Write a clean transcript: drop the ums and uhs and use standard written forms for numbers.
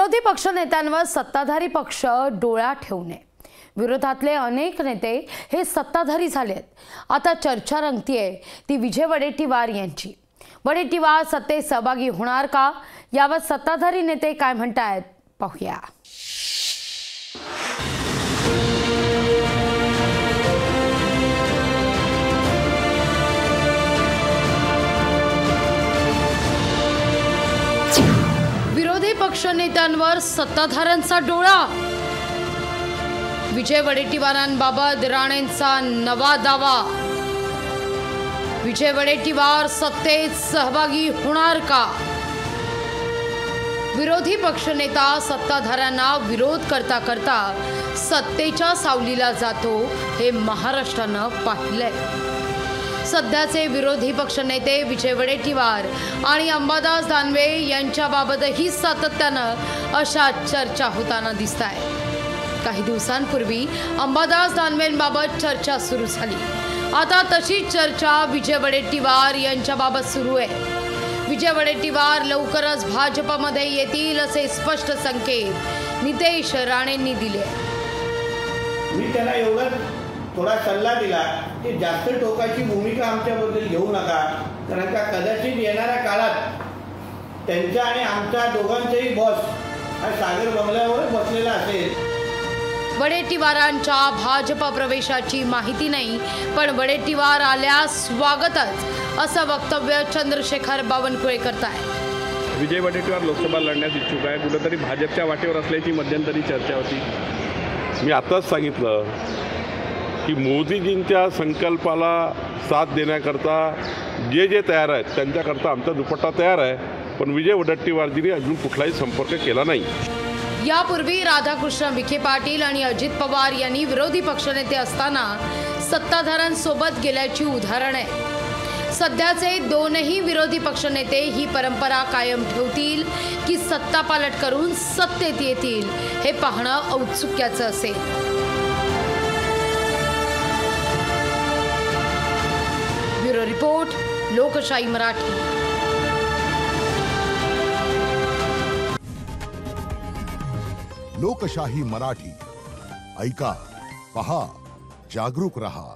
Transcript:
विरोधी पक्षनेत्यांवर सत्ताधारी पक्ष डोळा ठेवू नये। विरोधातले अनेक नेते हे सत्ताधारी झालेत। आता चर्चा रंगतीये ती विजय वडेट्टीवार यांची। वडेट्टीवार सत्तेत सहभागी होणार का, यावर सत्ताधारी नेते काय म्हणतायत पाहूया। विरोधी पक्षनेत्यांवर सत्ताधाऱ्यांचा डोळा। विजय वडेट्टीवारांबाबत राणेंचा नवा दावा। विजय वडेट्टीवार सत्तेत सहभागी होणार का? विरोधी पक्षनेता सत्ताधाऱ्यांना विरोध करता करता सत्तेच्या सावलीला जातो हे महाराष्ट्रानं पाहिलंय। सध्याचे विरोधी पक्षनेते विजय वडेट्टीवार आणि अंबादास दानवे यांच्याबाबतही सातत्यानं अशा चर्चा होताना दिसताय। काही दिवसांपूर्वी अंबादास दानवेंबाबत चर्चा सुरू झाली। आता तशीच चर्चा विजय वडेट्टीवार यांच्याबाबत सुरू आहे। विजय वडेट्टीवार लवकरच भाजपमध्ये येतील असे स्पष्ट संकेत नितेश राणेंनी दिले। मी त्यांना एवढा थोडा सल्ला दिला की जास्त टोकाची भूमिका आमच्याबद्दल घेऊ नका, कारण का कदाचित येणाऱ्या काळात त्यांचा आणि आमच्या दोघांचाही बॉस हा सागर बंगल्यावर बसलेला असेल। वडेट्टीवारांच्या भाजप प्रवेशाची माहिती नाही, पण वडेट्टीवार आल्यास स्वागतच असं वक्तव्य चंद्रशेखर बावनकुळे करतायत। विजय वडेट्टीवार लोकसभा लढण्यास इच्छुक आहे, कुठेतरी भाजपच्या वाटेवर असल्याची मध्यंतरी चर्चा होती। मी आताच सांगितलं की मोदीजींच्या संकल्पाला साथ देण्याकरता जे तयार आहेत त्यांच्याकरता आमचा दुपट्टा तयार आहे, पण विजय वडेट्टीवारजींनी अजून कुठलाही संपर्क केला नाही। यापूर्वी राधाकृष्ण विखे पाटील आणि अजित पवार यांनी विरोधी पक्षनेते असताना सत्ताधाऱ्यांसोबत गेल्याची उदाहरण आहे। सध्याचे दोनही विरोधी पक्षनेते ही परंपरा कायम ठेवतील की सत्तापालट करून सत्तेत येतील हे पाहणं औत्सुक्याचं असेल। ब्युरो रिपोर्ट, लोकशाही मराठी। लोकशाही मराठी ऐका, पहा, जागरूक रहा।